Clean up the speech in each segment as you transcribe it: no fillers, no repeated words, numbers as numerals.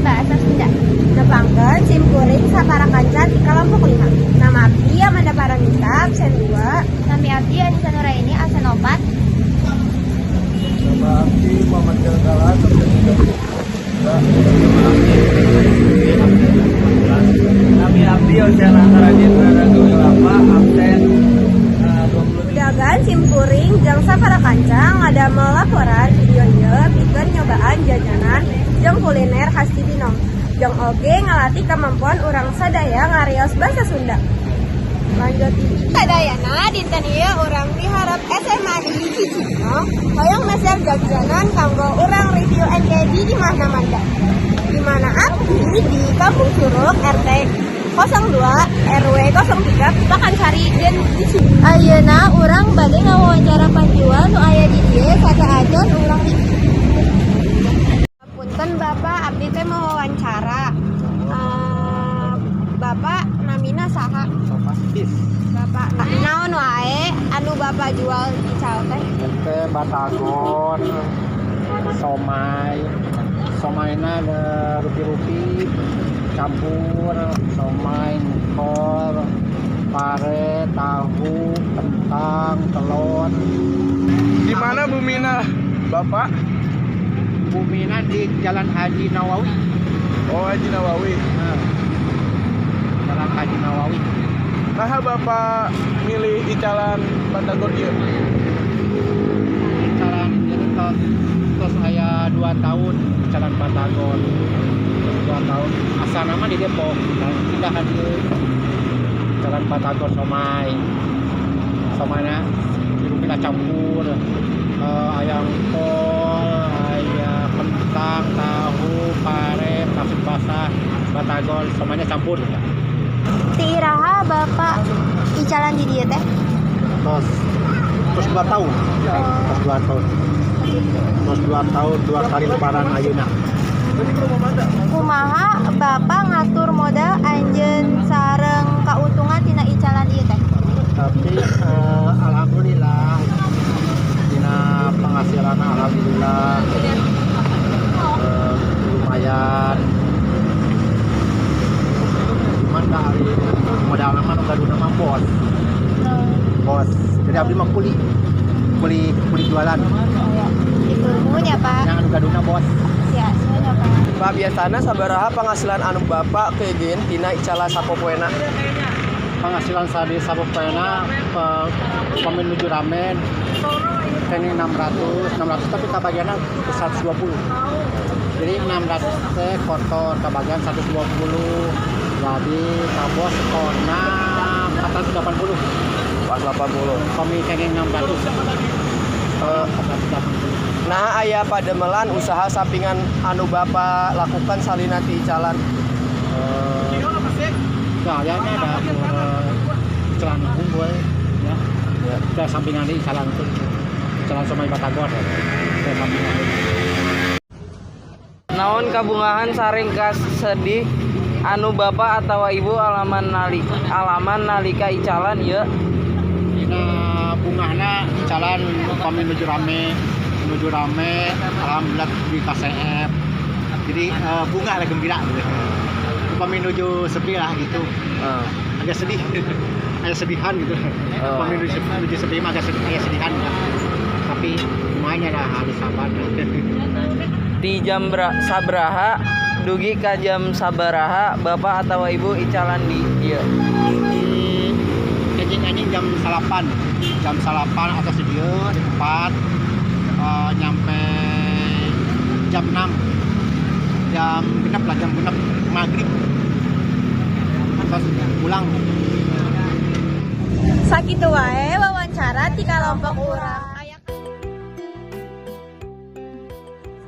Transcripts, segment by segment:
bahasa Sunda. Nepangkeun simkuring sapara kancan di kelompok 5. Nama abdi Amanda Paramita absen 2. Nami abdi Anissa Nuraini absen 4. Nama abdi Muhammad Jalgala absen 3. Nami abdi Oceana Antarajit Radagawilapa absen 20. Budagan simkuring jeung sapara kancang ngadamel laporan video ieu pikeun nyobaan jajanan jeung kuliner khas Cibinong. Jeung oge ngalatih kemampuan urang sadaya ngarios basa Sunda. Lanjut sadayana dinten ieu urang diharap SMA di Cibinong hoyong meser jajanan kanggo urang review NKD di Mahna Manda. Di mana abdi di Kampung Curug RT 02 RW 03 Pakansari jeung di sini. Ayeuna urang bade ngawawancara penjual nu aya di dieu kakaajon urang di. Punten Bapak, abdi teh mau wawancara. Bapak namina saha? Bapak naon wae anu Bapak jual di Cal teh? Teh batagor, somai, somaina rupi-rupi campur, somai, kol, pare, tahu, kentang, telur. Di mana Bumina, Bapak? Bumina di Jalan Haji Nawawi. Oh, Haji Nawawi. Jalan Haji Nawawi. Nah, Bapak milih icalan batagor ieu? Jalan itu terus saya 2 tahun jalan batagor. 2 tahun. Asal nama di Depok. Pindah ke jalan batagor somai. Somainya kita campur. Ayam kol, ayam kentang, tahu, pare, nasi basah, batagor, semuanya campur. Ti iraha Bapak icalan di dieu teh? Terus 2 tahun. Terus 2 tahun. Terus 2 tahun 2 kali lebaran ayeuna. Kumaha Bapak ngatur modal anjeun sareng kauntungan tina icalan ieu teh? Tapi alhamdulillah dina penghasilan alhamdulillah lumayan. Cuman dari modal nama nu gaduh nama bos. Jadi abdi mah kuli jualan. Itu nuhun ya Pak. Yang anu gaduna bos. Ya, nuhun ya Pak. Pak, biasana sabaraha penghasilan anu Bapak kegeun tina icala sapopoena? Penghasilan sadi sapopoena menuju ramen ini 600 tapi kabagianna 120. Jadi 600 teh kotor kabagian 120. Jadi kabos kona 480. 480. Kami kenging 600. Nah, aya pademelan usaha sampingan anu Bapak lakukan salina ti icalan? Kayaknya ada celana unggul ya. Kita sampingan di icalan itu. Icalan somai batagor. Kita sampingan. Naon kabungahan saring sedih anu Bapak atawa Ibu alaman nalika icalan ieu? Dina bungahna icalan kami menuju rame alhamdulillah di KCF. Jadi bunga lah gembira gitu. Kami menuju sepi lah gitu. Agak sedih. Agak sedihan gitu. Kami menuju sepi mah agak sedihan gitu. Tapi lumayan lah harus sabar. Di jam sabaraha dugi ka jam sabaraha Bapak atawa Ibu icalan di ieu? Ini jam salapan atau studio di tempat nyampe jam 6 jam genep maghrib terus pulang. Sakitu wae wawancara ti kelompok urang.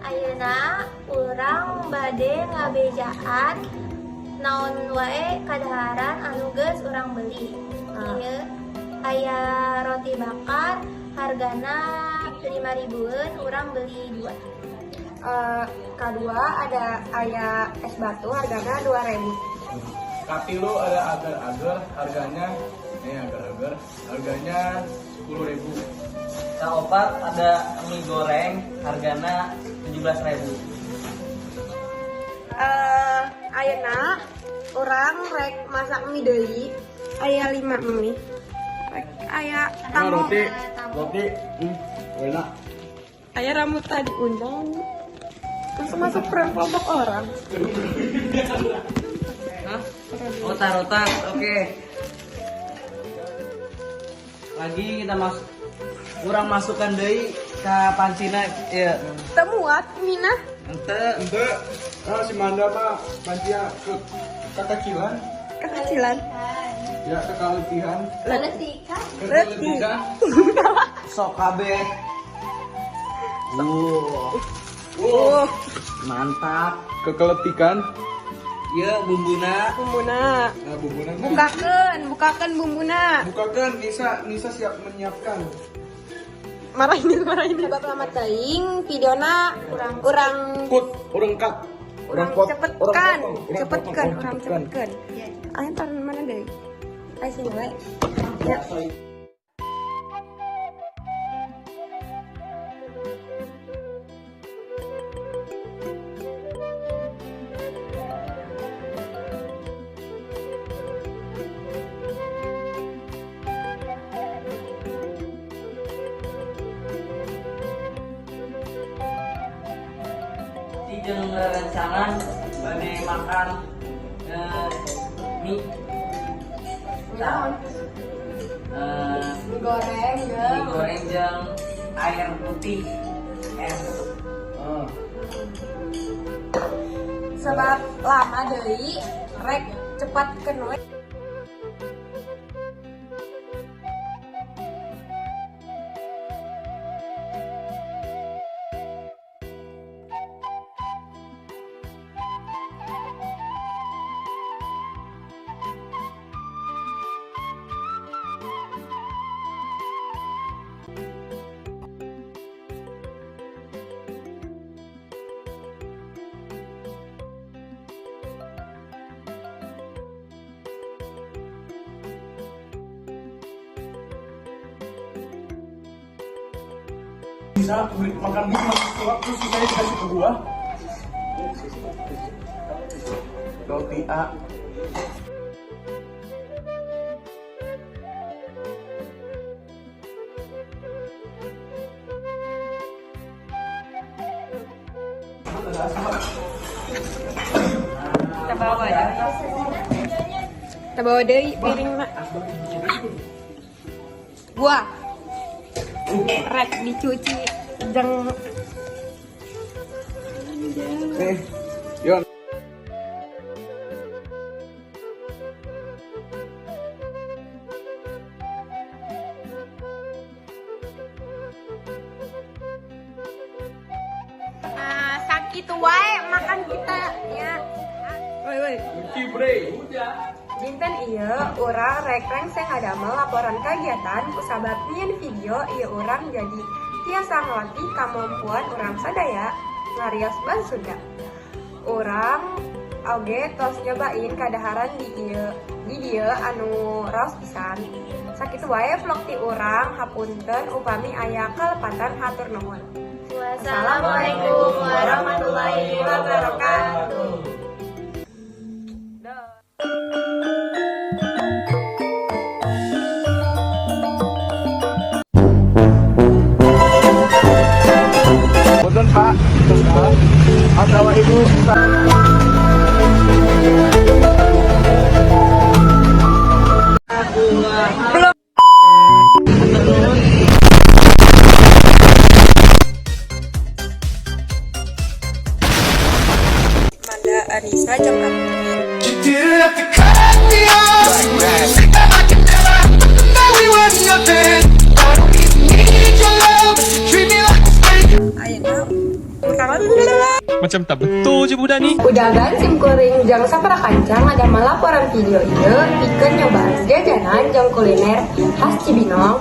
Ayeuna urang bade ngabejaan naon wae kadaharan anu geus urang beli. Ieu aya roti bakar hargana 5.000-eun urang beli 2. Kedua ada aya es batu hargana 2.000. Katilu ada agar-agar harganya harganya 10.000. Kaopat ada mie goreng hargana 17.000. Ayeuna orang rek masak mie deui. Aya 5 mie. Rek aya tamu. Roti. Enak. Aya rambutan diundang. Terus masuk peran kelompok orang. Hah? Otak-otak, oke. Lagi kita kurang masukkan deui ka pancina ya. Temuat mina. Ente, si Manda mah pancia kekecilan, Kekecilan. ya kekaletihan. Letih. Sok kabeh. Mantap. Kekeletikan. Ieu bumbuna. Bumbuna. Nah, bumbunan. Bukakeun bumbuna. Bukakan, Nisa siap menyiapkan. Marahin. Sebab lama teuing videona kurang Urang cut. cepetkan. Ayo taruh mana deui? Ayo sini we. Ya. Jeung rancangan bade makan mie. Mie goreng jeung air putih es. Sebab lama deui rek cepat we. Bisa makan mie masuk suap terus sisanya dikasih ke gua. Roti A. Kita bawa deui piring na. Gua rek dicuci jeung Yon. sakitu wae makan kita ya. Woi. Dinten ieu urang rek rengseng ngadamel laporan kegiatan kusabab nyieun video ieu urang jadi tiasa ngelatih kemampuan urang sadaya ngarios basa Sunda. Urang oge tos nyobain kadaharan di dieu anu raos pisan. Sakitu wae vlog ti urang hapunten upami aya kalepatan hatur nuhun. Wassalamualaikum warahmatullahi wabarakatuh. Punten Pak, atau Ibu. Belum. Manda Anissa jam Macam tak betul je budak ni. Udagan sim kuring jang sapara kancang ada melaporan video ieu pikeun nyobaan jajanan jeung kuliner khas Cibinong.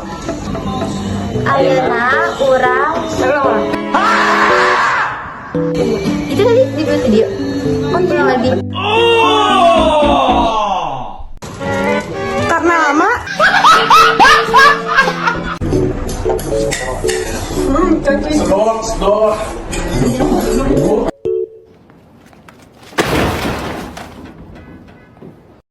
Ayeuna urang Belum. itu tadi di video. Oh iya lagi. Karena lama. Sedor.